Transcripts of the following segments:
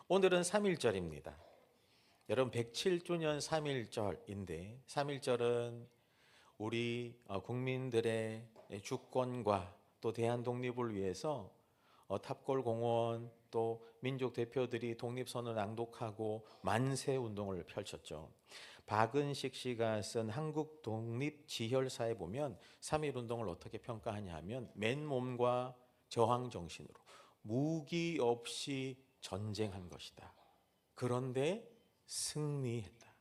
오늘은 3.1절입니다. 여러분 107주년 3.1절인데 3.1절은 우리 국민들의 주권과 또 대한 독립을 위해서 탑골공원 또 민족 대표들이 독립선언을 낭독하고 만세 운동을 펼쳤죠. 박은식 씨가 쓴 한국 독립 지혈사에 보면 3.1 운동을 어떻게 평가하냐 하면 맨몸과 저항 정신으로 무기 없이 전쟁한 것이다. 그런데 승리했다.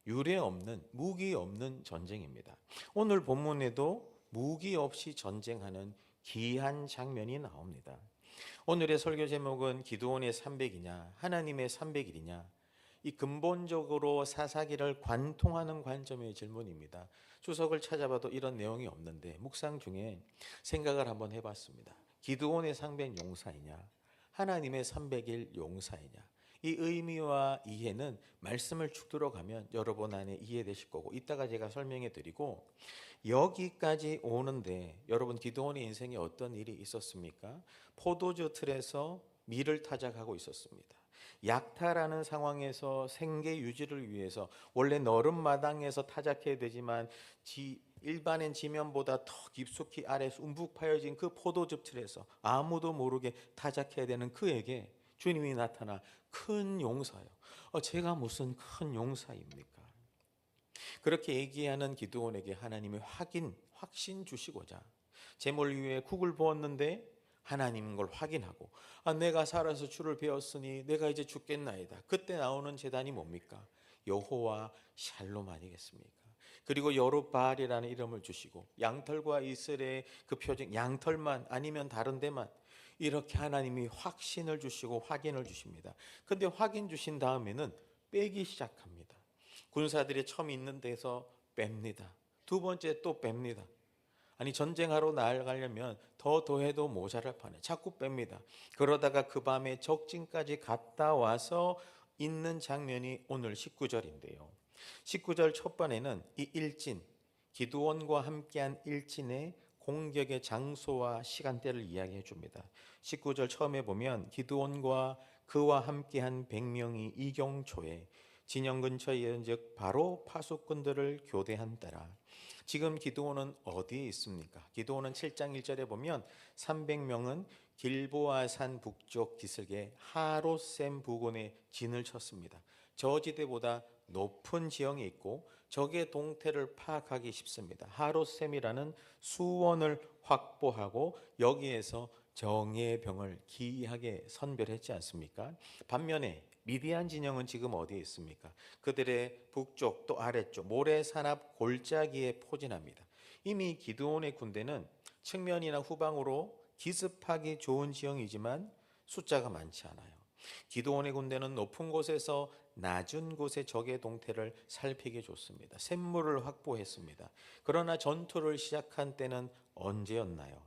유례 없는 무기 없는 전쟁입니다. 오늘 본문에도 무기 없이 전쟁하는 귀한 장면이 나옵니다. 오늘의 설교 제목은 기드온의 300이냐 하나님의 300일이냐, 이 근본적으로 사사기를 관통하는 관점의 질문입니다. 주석을 찾아봐도 이런 내용이 없는데 묵상 중에 생각을 한번 해봤습니다. 기드온의 300 용사이냐 하나님의 300일 용사이냐, 이 의미와 이해는 말씀을 쭉 들어가면 여러분 안에 이해되실 거고 이따가 제가 설명해 드리고, 여기까지 오는데 여러분 기드온의 인생에 어떤 일이 있었습니까? 포도주 틀에서 밀을 타작하고 있었습니다. 약탈하는 상황에서 생계 유지를 위해서 원래 너른 마당에서 타작해야 되지만 일반인 지면보다 더 깊숙이 아래에서 움푹 파여진 그 포도즙 틀에서 아무도 모르게 타작해야 되는 그에게 주님이 나타나 큰 용사요. 제가 무슨 큰 용사입니까? 그렇게 얘기하는 기드온에게 하나님이 확신 주시고자 제물 위에 국을 부었는데 하나님인 걸 확인하고 내가 살아서 주를 배웠으니 내가 이제 죽겠나이다. 그때 나오는 제단이 뭡니까? 여호와 샬롬 아니겠습니까? 그리고 여룻바알이라는 이름을 주시고 양털과 이슬의 그 표징, 양털만 아니면 다른 데만 이렇게 하나님이 확신을 주시고 확인을 주십니다. 근데 확인 주신 다음에는 빼기 시작합니다. 군사들이 처음 있는 데서 뺍니다. 두 번째 또 뺍니다. 아니 전쟁하러 나아가려면 더 더해도 모자랄 판에 자꾸 뺍니다. 그러다가 그 밤에 적진까지 갔다 와서 있는 장면이 오늘 19절인데요. 19절 첫번에는 이 일진, 기드온과 함께한 일진의 공격의 장소와 시간대를 이야기해 줍니다. 19절 처음에 보면 기드온과 그와 함께한 100명이 이경초에 진영 근처에 이른 즉 바로 파수꾼들을 교대한 때라. 지금 기드온은 어디에 있습니까? 기드온은 7장 1절에 보면 300명은 길보아 산 북쪽 기슭에 하롯셈 부근에 진을 쳤습니다. 저지대보다 높은 지형에 있고 적의 동태를 파악하기 쉽습니다. 하롯셈이라는 수원을 확보하고 여기에서 정예의 병을 기이하게 선별했지 않습니까? 반면에 미디안 진영은 지금 어디에 있습니까? 그들의 북쪽 또 아래쪽 모래산 앞 골짜기에 포진합니다. 이미 기드온의 군대는 측면이나 후방으로 기습하기 좋은 지형이지만 숫자가 많지 않아요. 기드온의 군대는 높은 곳에서 낮은 곳의 적의 동태를 살피기 좋습니다. 샘물을 확보했습니다. 그러나 전투를 시작한 때는 언제였나요?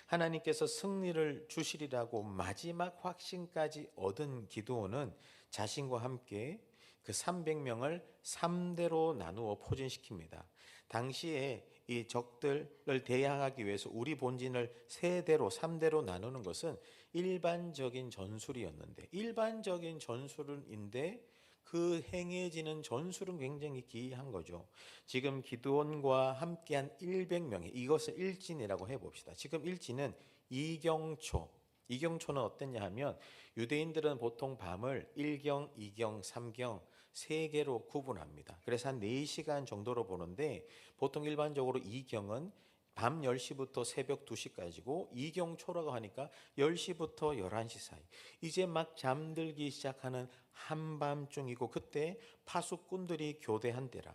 하나님께서 승리를 주시리라고 마지막 확신까지 얻은 기드온은 자신과 함께 그 300명을 3대로 나누어 포진시킵니다. 당시에 이 적들을 대항하기 위해서 우리 본진을 3대로 3대로 나누는 것은 일반적인 전술이었는데, 일반적인 전술인데 그 행해지는 전술은 굉장히 기이한 거죠. 지금 기드온과 함께한 100명의 이것을 일진이라고 해봅시다. 지금 일진은 이경초는 어땠냐 하면 유대인들은 보통 밤을 1경, 2경, 3경 3개로 구분합니다. 그래서 한 4시간 정도로 보는데 보통 일반적으로 2경은 밤 10시부터 새벽 2시까지고 이경초라고 하니까 10시부터 11시 사이, 이제 막 잠들기 시작하는 한밤중이고 그때 파수꾼들이 교대한 때라.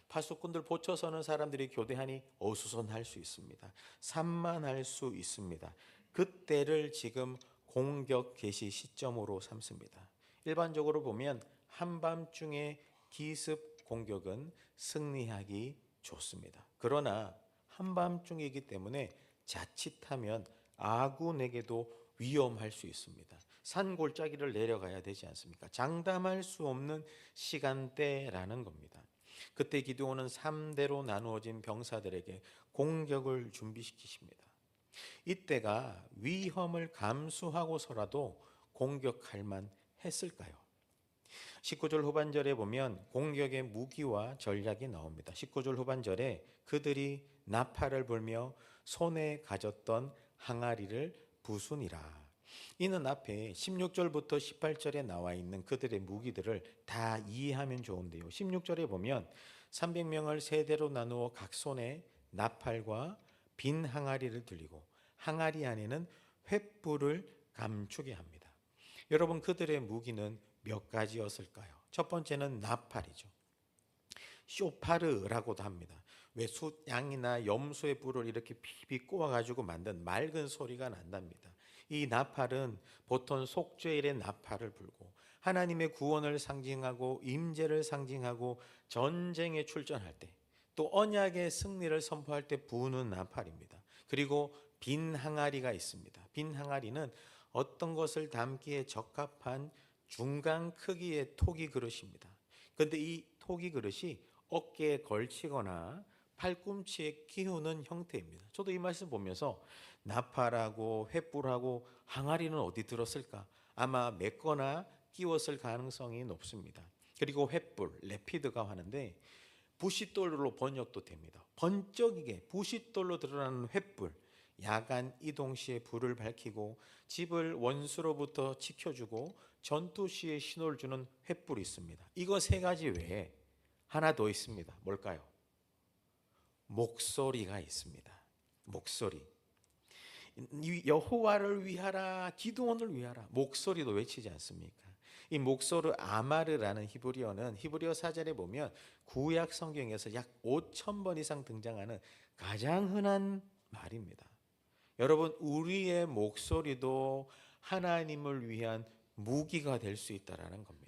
파수꾼들 보초서는 사람들이 교대하니 어수선할 수 있습니다. 산만할 수 있습니다. 그때를 지금 공격 개시 시점으로 삼습니다. 일반적으로 보면 한밤중에 기습 공격은 승리하기 좋습니다. 그러나 한밤중이기 때문에 자칫하면 아군에게도 위험할 수 있습니다. 산골짜기를 내려가야 되지 않습니까? 장담할 수 없는 시간대라는 겁니다. 그때 기드온은 3대로 나누어진 병사들에게 공격을 준비시키십니다. 이때가 위험을 감수하고서라도 공격할 만 했을까요? 19절 후반절에 보면 공격의 무기와 전략이 나옵니다. 19절 후반절에 그들이 나팔을 불며 손에 가졌던 항아리를 부수니라. 이는 앞에 16절부터 18절에 나와 있는 그들의 무기들을 다 이해하면 좋은데요. 16절에 보면 300명을 세 대로 나누어 각 손에 나팔과 빈 항아리를 들리고 항아리 안에는 횃불을 감추게 합니다. 여러분, 그들의 무기는 몇 가지였을까요? 첫 번째는 나팔이죠. 쇼파르라고도 합니다. 왜 숫양이나 염소의 뿔을 이렇게 피비 꼬아가지고 만든 맑은 소리가 난답니다. 이 나팔은 보통 속죄일에 나팔을 불고 하나님의 구원을 상징하고 임재를 상징하고 전쟁에 출전할 때, 또 언약의 승리를 선포할 때 부는 나팔입니다. 그리고 빈 항아리가 있습니다. 빈 항아리는 어떤 것을 담기에 적합한 중간 크기의 토기 그릇입니다. 그런데 이 토기 그릇이 어깨에 걸치거나 팔꿈치에 끼우는 형태입니다. 저도 이 말씀 보면서 나팔하고 횃불하고 항아리는 어디 들었을까? 아마 맺거나 끼웠을 가능성이 높습니다. 그리고 횃불, 레피드가 하는데 부싯돌로 번역도 됩니다. 번쩍이게 부싯돌로 드러나는 횃불, 야간 이동 시에 불을 밝히고 집을 원수로부터 지켜주고 전투 시에 신호를 주는 횃불이 있습니다. 이거 세 가지 외에 하나 더 있습니다. 뭘까요? 목소리가 있습니다. 목소리. 여호와를 위하라, 기드온을 위하라. 목소리도 외치지 않습니까? 이 목소르 아마르라는 히브리어는 히브리어 사전에 보면 구약 성경에서 약 5,000번 이상 등장하는 가장 흔한 말입니다. 여러분, 우리의 목소리도 하나님을 위한 무기가 될 수 있다라는 겁니다.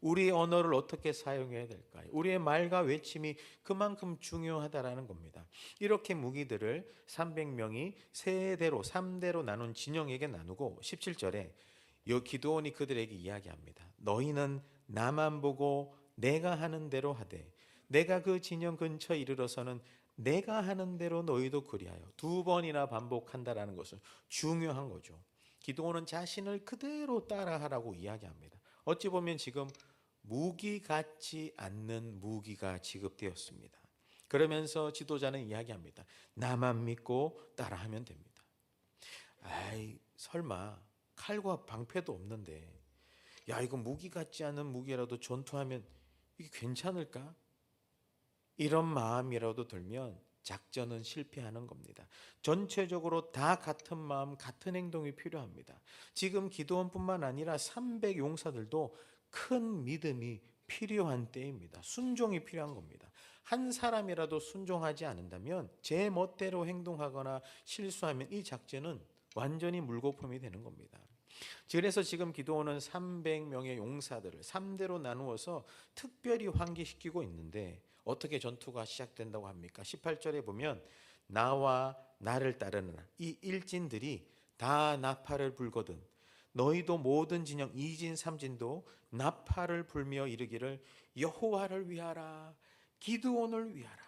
우리의 언어를 어떻게 사용해야 될까요? 우리의 말과 외침이 그만큼 중요하다라는 겁니다. 이렇게 무기들을 300명이 세 대로 3대로 나눈 진영에게 나누고 17절에 기드온이 그들에게 이야기합니다. 너희는 나만 보고 내가 하는 대로 하되 내가 그 진영 근처에 이르러서는 내가 하는 대로 너희도 그리하여. 두 번이나 반복한다라는 것은 중요한 거죠. 기드온은 자신을 그대로 따라하라고 이야기합니다. 어찌 보면 지금 무기 같지 않는 무기가 지급되었습니다. 그러면서 지도자는 이야기합니다. 나만 믿고 따라하면 됩니다. 아이, 설마 칼과 방패도 없는데 야, 이거 무기 같지 않은 무기라도 전투하면 이게 괜찮을까? 이런 마음이라도 들면 작전은 실패하는 겁니다. 전체적으로 다 같은 마음, 같은 행동이 필요합니다. 지금 기드온뿐만 아니라 300 용사들도 큰 믿음이 필요한 때입니다. 순종이 필요한 겁니다. 한 사람이라도 순종하지 않는다면 제 멋대로 행동하거나 실수하면 이 작전은 완전히 물거품이 되는 겁니다. 그래서 지금 기드온은 300명의 용사들을 3대로 나누어서 특별히 환기시키고 있는데 어떻게 전투가 시작된다고 합니까? 18절에 보면 나와 나를 따르는 이 일진들이 다 나팔을 불거든 너희도 모든 진영 2진 3진도 나팔을 불며 이르기를 여호와를 위하라, 기드온을 위하라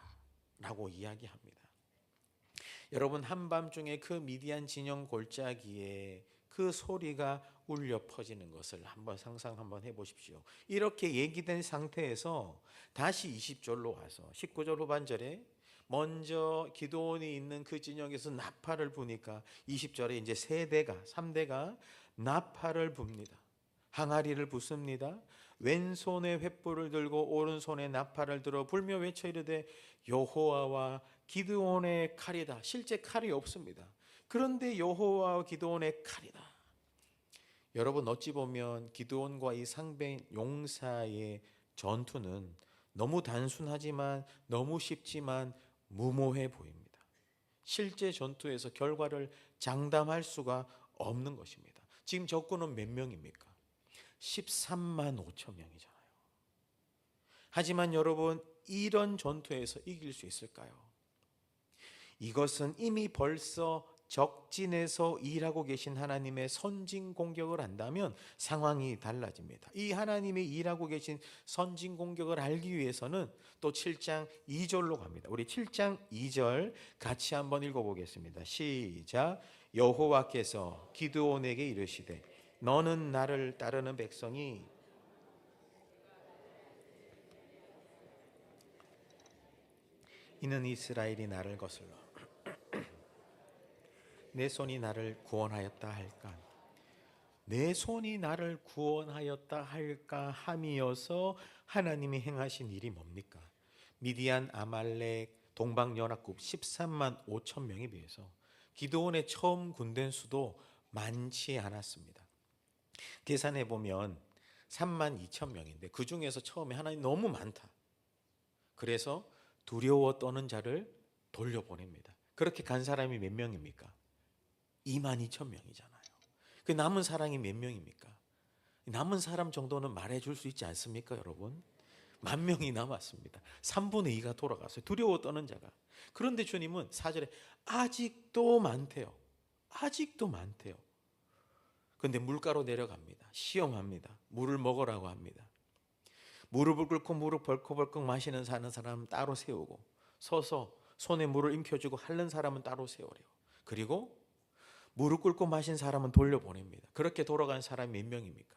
라고 이야기합니다. 여러분, 한밤중에 그 미디안 진영 골짜기에 그 소리가 울려 퍼지는 것을 한번 상상 한번 해보십시오. 이렇게 얘기된 상태에서 다시 20절로 와서 19절 후반절에 먼저 기드온이 있는 그 진영에서 나팔을 부니까 20절에 이제 3대가 나팔을 붑니다. 항아리를 붓습니다. 왼손에 횃불을 들고 오른손에 나팔을 들어 불며 외쳐 이르되 여호와와 기드온의 칼이다. 실제 칼이 없습니다. 그런데 여호와와 기드온의 칼이다. 여러분, 어찌 보면 기드온과 이 상백 용사의 전투는 너무 단순하지만 너무 쉽지만 무모해 보입니다. 실제 전투에서 결과를 장담할 수가 없는 것입니다. 지금 적군은 몇 명입니까? 13만 5천 명이잖아요. 하지만 여러분, 이런 전투에서 이길 수 있을까요? 이것은 이미 벌써 적진에서 일하고 계신 하나님의 선진 공격을 한다면 상황이 달라집니다. 이 하나님이 일하고 계신 선진 공격을 알기 위해서는 또 7장 2절로 갑니다. 우리 7장 2절 같이 한번 읽어보겠습니다. 시작. 여호와께서 기드온에게 이르시되 너는 나를 따르는 백성이 이는 이스라엘이 나를 거슬러 내 손이 나를 구원하였다 할까. 내 손이 나를 구원하였다 할까 함이어서 하나님이 행하신 일이 뭡니까? 미디안, 아말렉, 동방연합국 13만 5천 명에 비해서 기드온의 처음 군대 수도 많지 않았습니다. 계산해 보면 3만 2천 명인데 그 중에서 처음에 하나님 너무 많다. 그래서 두려워 떠는 자를 돌려보냅니다. 그렇게 간 사람이 몇 명입니까? 2만 2천 명이잖아요. 그 남은 사람이 몇 명입니까? 남은 사람 정도는 말해줄 수 있지 않습니까, 여러분? 10,000명이 남았습니다. 3분의 2가 돌아갔어요. 두려워 떠는 자가. 그런데 주님은 4절에 아직도 많대요. 아직도 많대요. 그런데 물가로 내려갑니다. 시험합니다. 물을 먹으라고 합니다. 무릎을 꿇고 무릎 벌컥벌컥 마시는 사람 따로 세우고, 서서 손에 물을 임켜주고 핥는 사람은 따로 세우래요. 그리고 무릎 꿇고 마신 사람은 돌려보냅니다. 그렇게 돌아간 사람이 몇 명입니까?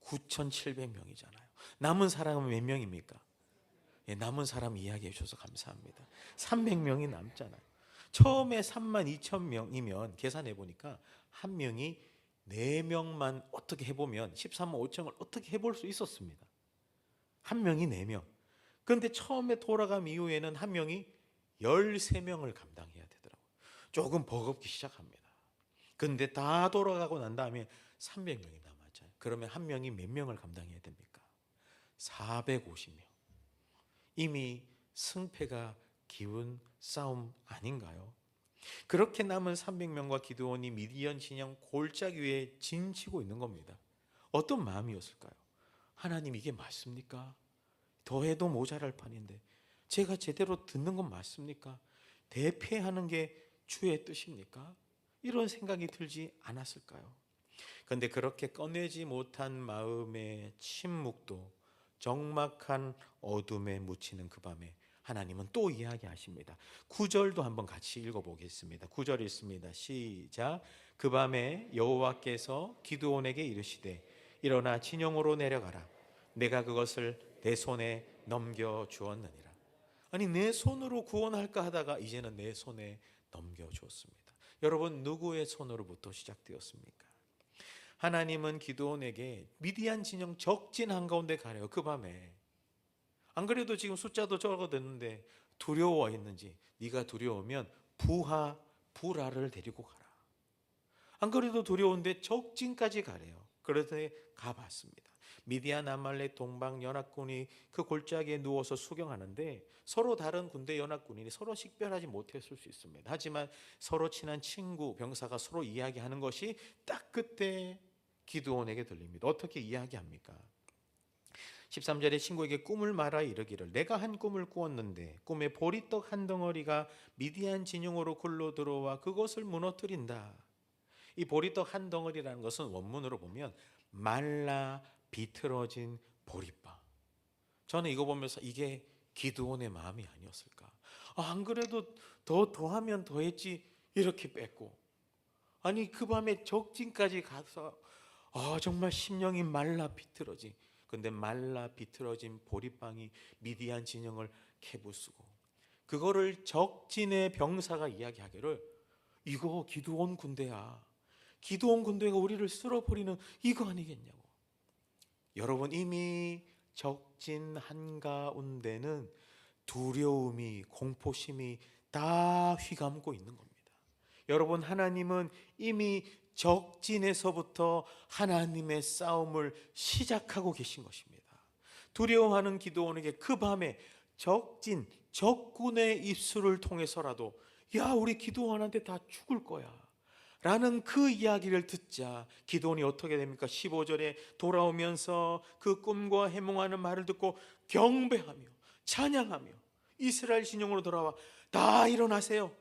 9,700명이잖아요. 남은 사람은 몇 명입니까? 예, 남은 사람 이야기해 주셔서 감사합니다. 300명이 남잖아요. 처음에 32,000명이면 계산해 보니까 한 명이 4명만 어떻게 해보면 13만 5천을 어떻게 해볼 수 있었습니다. 한 명이 4명. 그런데 처음에 돌아감 이후에는 한 명이 13명을 감당해야 되더라고요. 조금 버겁기 시작합니다. 근데 다 돌아가고 난 다음에 300명이 남았잖아요. 그러면 한 명이 몇 명을 감당해야 됩니까? 450명. 이미 승패가 기운 싸움 아닌가요? 그렇게 남은 300명과 기드온이 미디안 진영 골짜기 위에 진치고 있는 겁니다. 어떤 마음이었을까요? 하나님 이게 맞습니까? 더해도 모자랄 판인데 제가 제대로 듣는 건 맞습니까? 대패하는 게 주의 뜻입니까? 이런 생각이 들지 않았을까요? 그런데 그렇게 꺼내지 못한 마음의 침묵도 적막한 어둠에 묻히는 그 밤에 하나님은 또 이야기하십니다. 9절도 한번 같이 읽어보겠습니다. 9절 읽습니다. 시작. 그 밤에 여호와께서 기드온에게 이르시되 일어나 진영으로 내려가라. 내가 그것을 내 손에 넘겨주었느니라. 아니 내 손으로 구원할까 하다가 이제는 내 손에 넘겨주었습니다. 여러분 누구의 손으로부터 시작되었습니까? 하나님은 기드온에게 미디안 진영 적진 한가운데 가래요. 그 밤에. 안 그래도 지금 숫자도 적어졌는데 두려워했는지 네가 두려우면 부라를 데리고 가라. 안 그래도 두려운데 적진까지 가래요. 그래서 가봤습니다. 미디안, 아말렉, 동방 연합군이 그 골짜기에 누워서 수경하는데 서로 다른 군대 연합군이 서로 식별하지 못했을 수 있습니다. 하지만 서로 친한 친구, 병사가 서로 이야기하는 것이 딱 그때 기드온에게 들립니다. 어떻게 이야기합니까? 13절에 친구에게 꿈을 말하 이르기를 내가 한 꿈을 꾸었는데 꿈에 보리떡 한 덩어리가 미디안 진영으로 굴러 들어와 그것을 무너뜨린다. 이 보리떡 한 덩어리라는 것은 원문으로 보면 말라 비틀어진 보리빵. 저는 이거 보면서 이게 기드온의 마음이 아니었을까. 안 그래도 더하면 더했지 이렇게 뺐고, 아니 그 밤에 적진까지 가서 정말 심령이 말라 비틀어진, 근데 말라 비틀어진 보리빵이 미디안 진영을 캐부수고, 그거를 적진의 병사가 이야기하기를 이거 기드온 군대야. 기드온 군대가 우리를 쓸어버리는 이거 아니겠냐고. 여러분 이미 적진 한가운데는 두려움이, 공포심이 다 휘감고 있는 겁니다. 여러분 하나님은 이미 적진에서부터 하나님의 싸움을 시작하고 계신 것입니다. 두려워하는 기드온에게 그 밤에 적진, 적군의 입술을 통해서라도 야 우리 기드온한테 다 죽을 거야 라는 그 이야기를 듣자 기드온이 어떻게 됩니까? 15절에 돌아오면서 그 꿈과 해몽하는 말을 듣고 경배하며 찬양하며 이스라엘 진영으로 돌아와 다 일어나세요.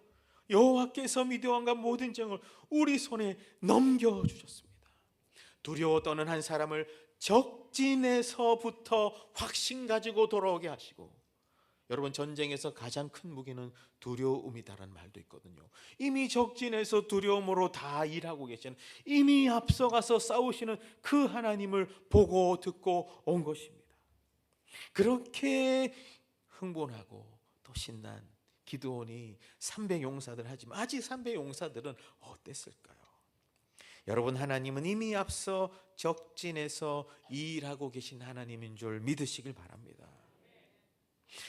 여호와께서 미디안과 모든 정을 우리 손에 넘겨주셨습니다. 두려워 떠는 한 사람을 적진에서부터 확신 가지고 돌아오게 하시고 여러분, 전쟁에서 가장 큰 무기는 두려움이다라는 말도 있거든요. 이미 적진에서 두려움으로 다 일하고 계시는, 이미 앞서가서 싸우시는 그 하나님을 보고 듣고 온 것입니다. 그렇게 흥분하고 또 신난 기드온이 300용사들 하지만 아직 300용사들은 어땠을까요? 여러분, 하나님은 이미 앞서 적진에서 일하고 계신 하나님인 줄 믿으시길 바랍니다.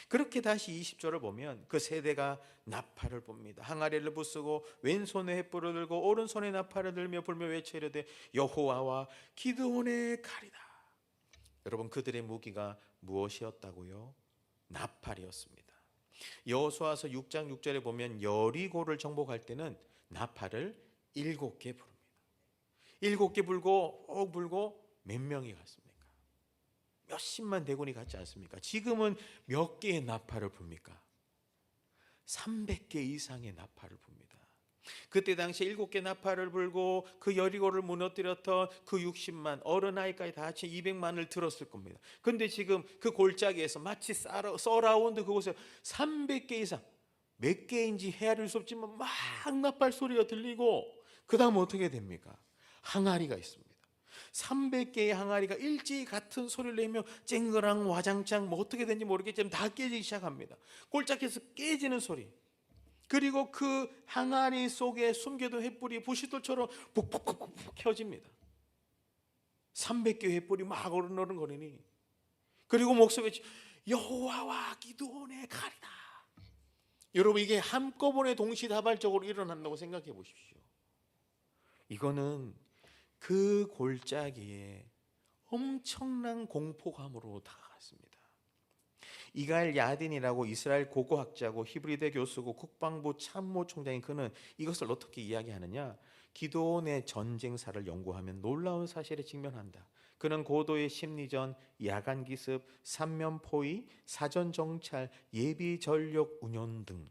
그렇게 다시 20절을 보면 그 세대가 나팔을 봅니다. 항아리를 부수고 왼손에 횃불을 들고 오른손에 나팔을 들며 불며 외쳐 이르되 여호와와 기드온의 칼이다. 여러분, 그들의 무기가 무엇이었다고요? 나팔이었습니다. 여호수아서 6장 6절에 보면 여리고를 정복할 때는 나팔을 7개 부릅니다. 7개 불고 몇 명이 갔습니까? 몇십만 대군이 갔지 않습니까? 지금은 몇 개의 나팔을 붑니까? 300개 이상의 나팔을 붑니다. 그때 당시에 7개 나팔을 불고 그 여리고를 무너뜨렸던 그 60만, 어른아이까지 다 합쳐 200만을 들었을 겁니다. 근데 지금 그 골짜기에서 마치 서라운드 그곳에 300개 이상, 몇 개인지 헤아릴 수 없지만 막 나팔 소리가 들리고, 그 다음 어떻게 됩니까? 항아리가 있습니다. 300개의 항아리가 일제히 같은 소리를 내며 쨍그랑 와장창 뭐 어떻게 된지 모르겠지만 다 깨지기 시작합니다. 골짜기에서 깨지는 소리, 그리고 그 항아리 속에 숨겨둔 횃불이 부싯돌처럼 푹푹푹푹 켜집니다. 300개의 횃불이 막 어른어른거리니, 그리고 목소리 여호와와 기드온의 칼이다. 여러분, 이게 한꺼번에 동시다발적으로 일어난다고 생각해 보십시오. 이거는 그 골짜기에 엄청난 공포감으로 다가갔습니다. 이갈 야딘이라고 이스라엘 고고학자고 히브리대 교수고 국방부 참모총장인 그는 이것을 어떻게 이야기하느냐? 기드온의 전쟁사를 연구하면 놀라운 사실에 직면한다. 그는 고도의 심리전, 야간 기습, 삼면포위, 사전 정찰, 예비 전력 운용 등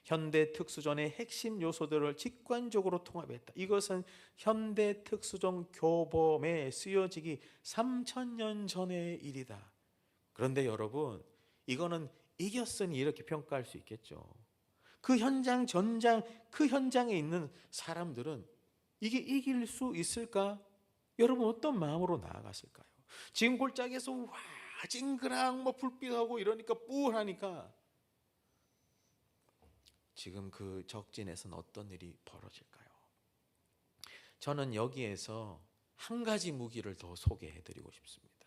현대 특수전의 핵심 요소들을 직관적으로 통합했다. 이것은 현대 특수전 교범에 쓰여지기 3000년 전의 일이다. 그런데 여러분, 이거는 이겼으니 이렇게 평가할 수 있겠죠. 그 현장, 전장, 그 현장에 있는 사람들은 이게 이길 수 있을까? 여러분, 어떤 마음으로 나아갔을까요? 지금 골짜기에서 와 징그랑 뭐 불빛하고 이러니까 뿌하니까 지금 그 적진에서는 어떤 일이 벌어질까요? 저는 여기에서 한 가지 무기를 더 소개해드리고 싶습니다.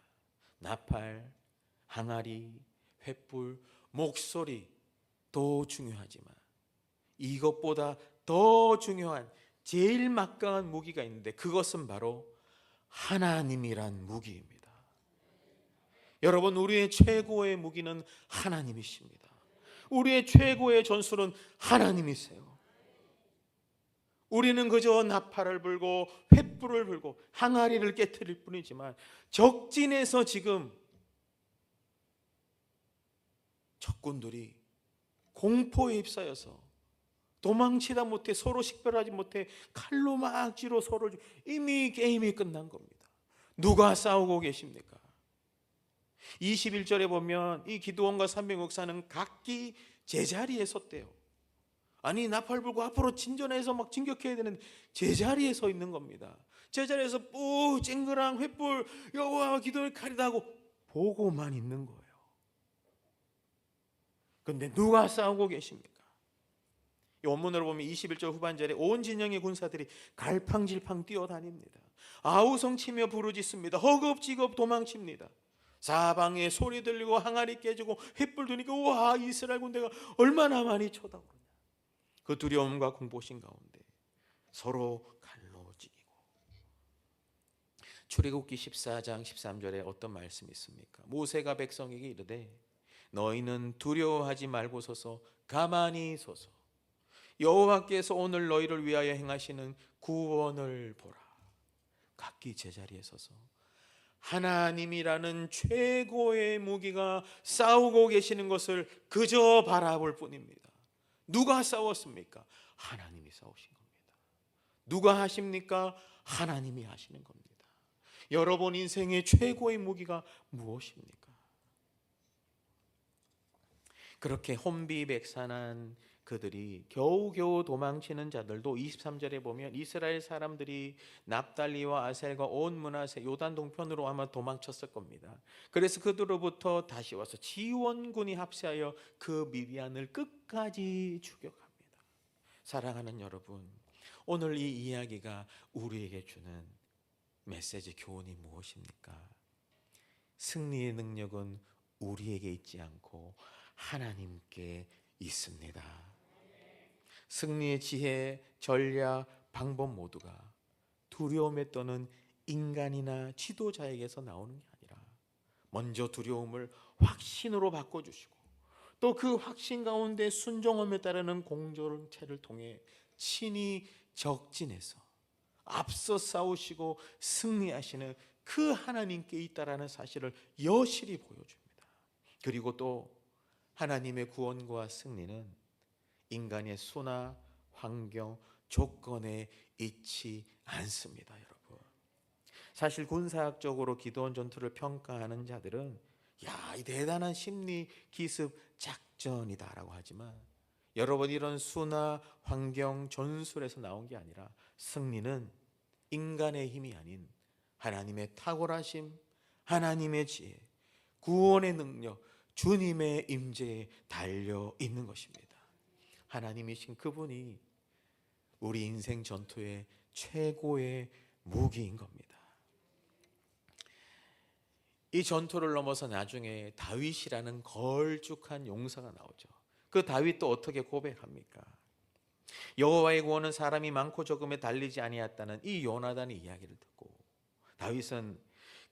나팔, 항아리, 횃불, 목소리 더 중요하지만 이것보다 더 중요한 제일 막강한 무기가 있는데 그것은 바로 하나님이란 무기입니다. 여러분, 우리의 최고의 무기는 하나님이십니다. 우리의 최고의 전술은 하나님이세요. 우리는 그저 나팔을 불고 횃불을 불고 항아리를 깨트릴 뿐이지만 적진에서 지금 적군들이 공포에 휩싸여서 도망치다 못해, 서로 식별하지 못해 칼로 막 쥐로 서로를, 이미 게임이 끝난 겁니다. 누가 싸우고 계십니까? 21절에 보면 이 기드온과 300용사는 각기 제자리에 섰대요. 아니, 나팔 불고 앞으로 진전해서 막 진격해야 되는데 제자리에 서 있는 겁니다. 제자리에서 뿌 쨍그랑 횃불 여호와 기드온의 칼이다 하고 보고만 있는 거예요. 그런데 누가 싸우고 계십니까? 이 원문으로 보면 21절 후반절에 온 진영의 군사들이 갈팡질팡 뛰어다닙니다. 아우성치며 부르짖습니다. 허겁지겁 도망칩니다. 사방에 소리 들리고 항아리 깨지고 횃불 두니까 우와, 이스라엘 군대가 얼마나 많이 쳐다보느냐. 그 두려움과 공포심 가운데 서로 칼로 찌기고. 출애굽기 14장 13절에 어떤 말씀이 있습니까? 모세가 백성에게 이르되 너희는 두려워하지 말고 서서 가만히 서서 여호와께서 오늘 너희를 위하여 행하시는 구원을 보라. 각기 제자리에 서서 하나님이라는 최고의 무기가 싸우고 계시는 것을 그저 바라볼 뿐입니다. 누가 싸웠습니까? 하나님이 싸우신 겁니다. 누가 하십니까? 하나님이 하시는 겁니다. 여러분 인생의 최고의 무기가 무엇입니까? 그렇게 혼비백산한 그들이 겨우겨우 도망치는 자들도 23절에 보면 이스라엘 사람들이 납달리와 아셀과 온 므낫세 요단 동편으로 아마 도망쳤을 겁니다. 그래서 그들로부터 다시 와서 지원군이 합세하여 그 미디안을 끝까지 추격합니다. 사랑하는 여러분, 오늘 이 이야기가 우리에게 주는 메시지 교훈이 무엇입니까? 승리의 능력은 우리에게 있지 않고 하나님께 있습니다. 승리의 지혜, 전략, 방법 모두가 두려움에 떠는 인간이나 지도자에게서 나오는 게 아니라 먼저 두려움을 확신으로 바꿔주시고 또 그 확신 가운데 순종함에 따르는 공동체를 통해 친히 적진해서 앞서 싸우시고 승리하시는 그 하나님께 있다라는 사실을 여실히 보여줍니다. 그리고 또 하나님의 구원과 승리는 인간의 수나 환경, 조건에 있지 않습니다, 여러분. 사실 군사학적으로 기도원 전투를 평가하는 자들은 야, 이 대단한 심리 기습 작전이다라고 하지만 여러분, 이런 수나 환경, 전술에서 나온 게 아니라 승리는 인간의 힘이 아닌 하나님의 탁월하심, 하나님의 지혜, 구원의 능력, 주님의 임재에 달려 있는 것입니다. 하나님이신 그분이 우리 인생 전투의 최고의 무기인 겁니다. 이 전투를 넘어서 나중에 다윗이라는 걸쭉한 용사가 나오죠. 그 다윗도 어떻게 고백합니까? 여호와의 구원은 사람이 많고 적음에 달리지 아니하였다는 이 요나단의 이야기를 듣고 다윗은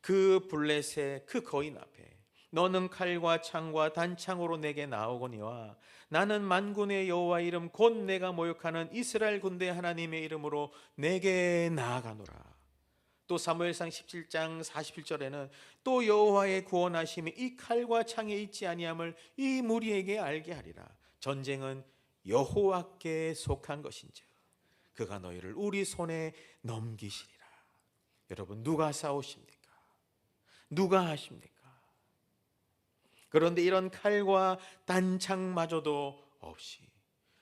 그 블레셋 그 거인 앞에 너는 칼과 창과 단창으로 내게 나오거니와 나는 만군의 여호와 이름 곧 내가 모욕하는 이스라엘 군대 하나님의 이름으로 내게 나아가노라. 또 사무엘상 17장 47절에는 또 여호와의 구원하심이 이 칼과 창에 있지 아니함을 이 무리에게 알게 하리라. 전쟁은 여호와께 속한 것인즉 그가 너희를 우리 손에 넘기시리라. 여러분, 누가 싸우십니까? 누가 하십니까? 그런데 이런 칼과 단창마저도 없이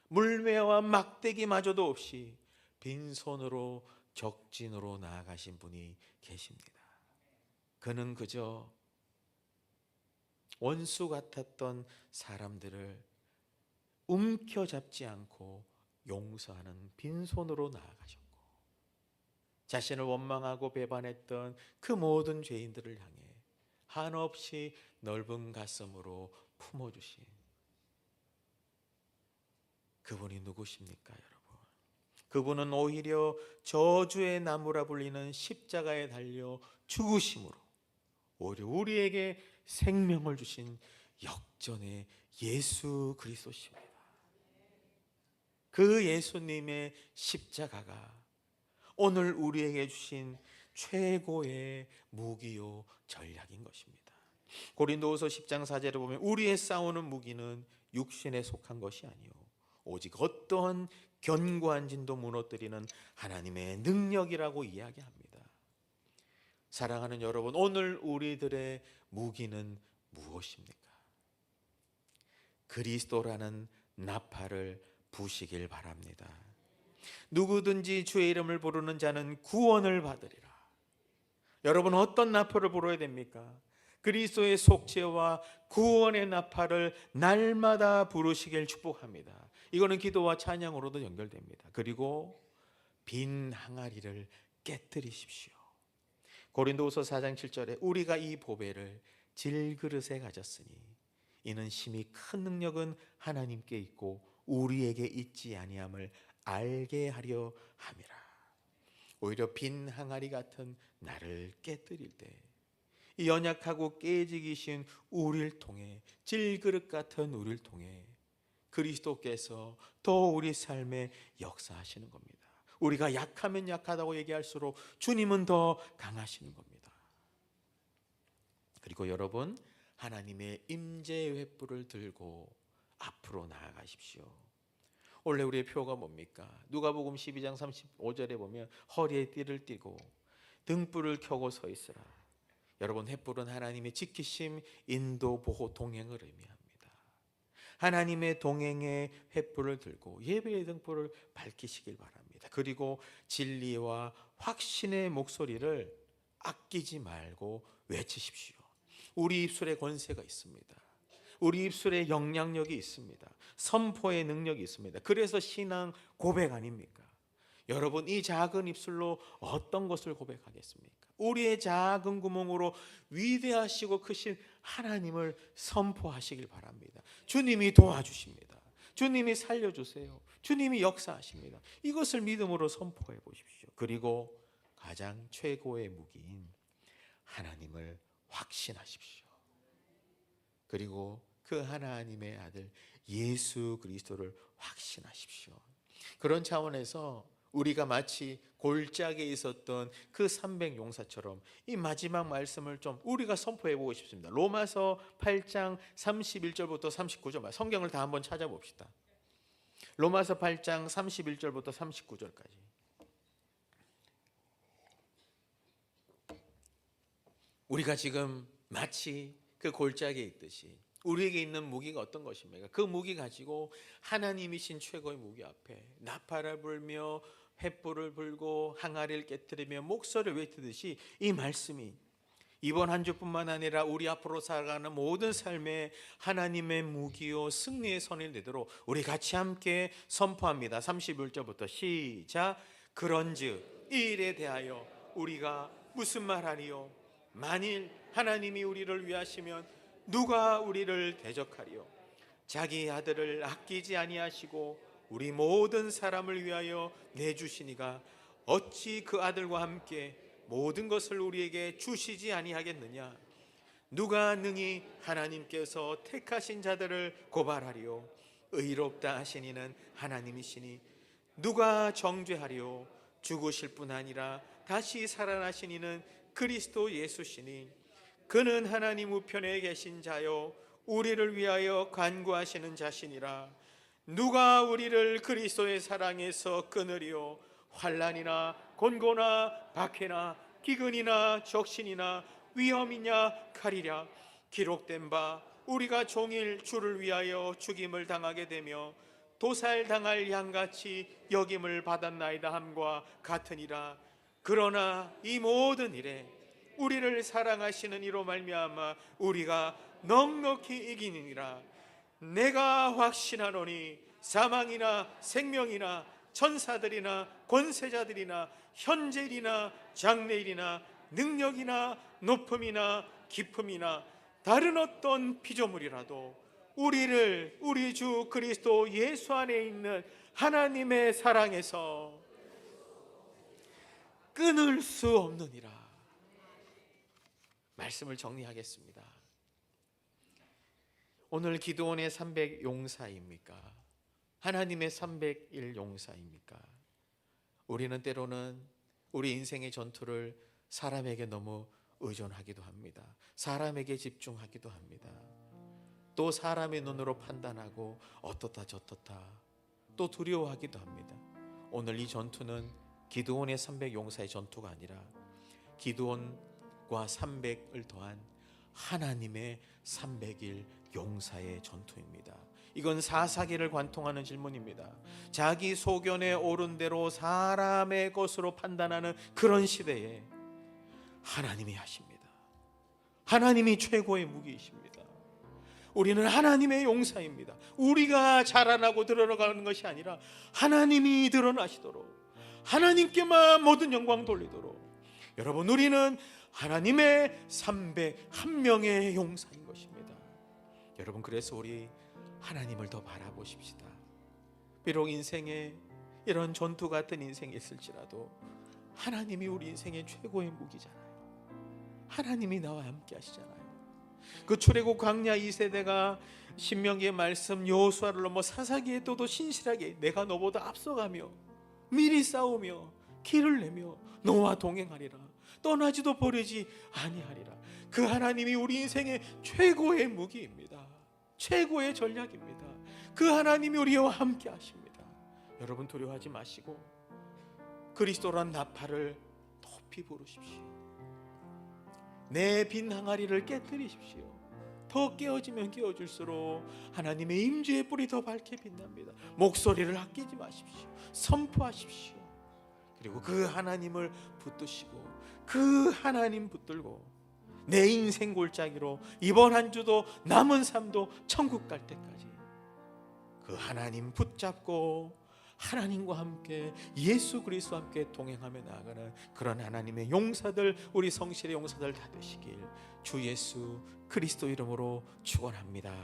물매와 막대기마저도 없이 빈손으로 적진으로 나아가신 분이 계십니다. 그는 그저 원수 같았던 사람들을 움켜잡지 않고 용서하는 빈손으로 나아가셨고 자신을 원망하고 배반했던 그 모든 죄인들을 향해 한없이 넓은 가슴으로 품어주신 그분이 누구십니까, 여러분? 그분은 오히려 저주의 나무라 불리는 십자가에 달려 죽으심으로 오히려 우리에게 생명을 주신 역전의 예수 그리스도십니다. 그 예수님의 십자가가 오늘 우리에게 주신 최고의 무기요 전략인 것입니다. 고린도후서 10장 4절에 보면 우리의 싸우는 무기는 육신에 속한 것이 아니요 오직 어떠한 견고한 진도 무너뜨리는 하나님의 능력이라고 이야기합니다. 사랑하는 여러분, 오늘 우리들의 무기는 무엇입니까? 그리스도라는 나팔을 부시길 바랍니다. 누구든지 주의 이름을 부르는 자는 구원을 받으리라. 여러분, 어떤 나팔을 불어야 됩니까? 그리스도의 속죄와 구원의 나팔을 날마다 부르시길 축복합니다. 이거는 기도와 찬양으로도 연결됩니다. 그리고 빈 항아리를 깨뜨리십시오. 고린도후서 4장 7절에 우리가 이 보배를 질그릇에 가졌으니 이는 심히 큰 능력은 하나님께 있고 우리에게 있지 아니함을 알게 하려 함이라. 오히려 빈 항아리 같은 나를 깨뜨릴 때 이 연약하고 깨지기 쉬운 우리를 통해 질그릇 같은 우리를 통해 그리스도께서 더 우리 삶에 역사하시는 겁니다. 우리가 약하면 약하다고 얘기할수록 주님은 더 강하시는 겁니다. 그리고 여러분, 하나님의 임재의 횃불을 들고 앞으로 나아가십시오. 원래 우리의 표가 뭡니까? 누가복음 12장 35절에 보면 허리에 띠를 띠고 등불을 켜고 서 있으라. 여러분, 횃불은 하나님의 지키심, 인도, 보호, 동행을 의미합니다. 하나님의 동행의 횃불을 들고 예배의 등불을 밝히시길 바랍니다. 그리고 진리와 확신의 목소리를 아끼지 말고 외치십시오. 우리 입술에 권세가 있습니다. 우리 입술에 영향력이 있습니다. 선포의 능력이 있습니다. 그래서 신앙 고백 아닙니까? 여러분, 이 작은 입술로 어떤 것을 고백하겠습니까? 우리의 작은 구멍으로 위대하시고 크신 하나님을 선포하시길 바랍니다. 주님이 도와주십니다. 주님이 살려주세요. 주님이 역사하십니다. 이것을 믿음으로 선포해 보십시오. 그리고 가장 최고의 무기인 하나님을 확신하십시오. 그리고 그 하나님의 아들 예수 그리스도를 확신하십시오. 그런 차원에서 우리가 마치 골짜기에 있었던 그 300용사처럼 이 마지막 말씀을 좀 우리가 선포해 보고 싶습니다. 로마서 8장 31절부터 39절, 성경을 다 한번 찾아봅시다. 로마서 8장 31절부터 39절까지. 우리가 지금 마치 그 골짜기에 있듯이 우리에게 있는 무기가 어떤 것입니까? 그 무기 가지고 하나님이신 최고의 무기 앞에 나팔을 불며 횃불을 불고 항아리를 깨뜨리며 목소리를 외치듯이 이 말씀이 이번 한 주뿐만 아니라 우리 앞으로 살아가는 모든 삶에 하나님의 무기요 승리의 선을 내도록 우리 같이 함께 선포합니다. 31절부터 시작. 그런즉 이 일에 대하여 우리가 무슨 말하리요? 만일 하나님이 우리를 위하시면 누가 우리를 대적하리요? 자기 아들을 아끼지 아니하시고 우리 모든 사람을 위하여 내주시니가 어찌 그 아들과 함께 모든 것을 우리에게 주시지 아니하겠느냐? 누가 능히 하나님께서 택하신 자들을 고발하리요? 의롭다 하시니는 하나님이시니 누가 정죄하리요? 죽으실 뿐 아니라 다시 살아나시니는 그리스도 예수시니 그는 하나님 우편에 계신 자요 우리를 위하여 간구하시는 자시니라. 누가 우리를 그리스도의 사랑에서 끊으리요? 환난이나 곤고나 박해나 기근이나 적신이나 위험이냐 칼이랴. 기록된 바 우리가 종일 주를 위하여 죽임을 당하게 되며 도살당할 양같이 여김을 받았나이다 함과 같으니라. 그러나 이 모든 일에 우리를 사랑하시는 이로 말미암아 우리가 넉넉히 이기느니라. 내가 확신하노니 사망이나 생명이나 천사들이나 권세자들이나 현재일이나 장래일이나 능력이나 높음이나 깊음이나 다른 어떤 피조물이라도 우리를 우리 주 그리스도 예수 안에 있는 하나님의 사랑에서 끊을 수 없느니라. 말씀을 정리하겠습니다. 오늘 기드온의 300용사입니까? 하나님의 301용사입니까? 우리는 때로는 우리 인생의 전투를 사람에게 너무 의존하기도 합니다. 사람에게 집중하기도 합니다. 또 사람의 눈으로 판단하고 어떻다 저떻다 또 두려워하기도 합니다. 오늘 이 전투는 기드온의 300용사의 전투가 아니라 기드온과 300을 더한 하나님의 301 용사의 전투입니다. 이건 사사기를 관통하는 질문입니다. 자기 소견에 옳은 대로 사람의 것으로 판단하는 그런 시대에 하나님이 하십니다. 하나님이 최고의 무기이십니다. 우리는 하나님의 용사입니다. 우리가 자라나고 드러나가는 것이 아니라 하나님이 드러나시도록 하나님께만 모든 영광 돌리도록 여러분, 우리는 하나님의 301명의 용사인 것입니다. 여러분, 그래서 우리 하나님을 더 바라보십시다. 비록 인생에 이런 전투 같은 인생이 있을지라도 하나님이 우리 인생의 최고의 무기잖아요. 하나님이 나와 함께 하시잖아요. 그 출애굽 광야 2세대가 신명기의 말씀 여호수아를 넘어 사사기에 또도 신실하게 내가 너보다 앞서가며 미리 싸우며 길을 내며 너와 동행하리라. 떠나지도 버리지 아니하리라. 그 하나님이 우리 인생의 최고의 무기입니다. 최고의 전략입니다. 그 하나님이 우리와 함께 하십니다. 여러분, 두려워하지 마시고 그리스도란 나팔을 높이 부르십시오. 내 빈 항아리를 깨뜨리십시오. 더 깨어지면 깨어질수록 하나님의 임재의 뿔이 더 밝게 빛납니다. 목소리를 아끼지 마십시오. 선포하십시오. 그리고 그 하나님을 붙드시고 그 하나님 붙들고 내 인생 골짜기로 이번 한 주도 남은 삶도 천국 갈 때까지 그 하나님 붙잡고 하나님과 함께 예수 그리스도와 함께 동행하며 나아가는 그런 하나님의 용사들, 우리 성실의 용사들 다 되시길 주 예수 그리스도 이름으로 축원합니다.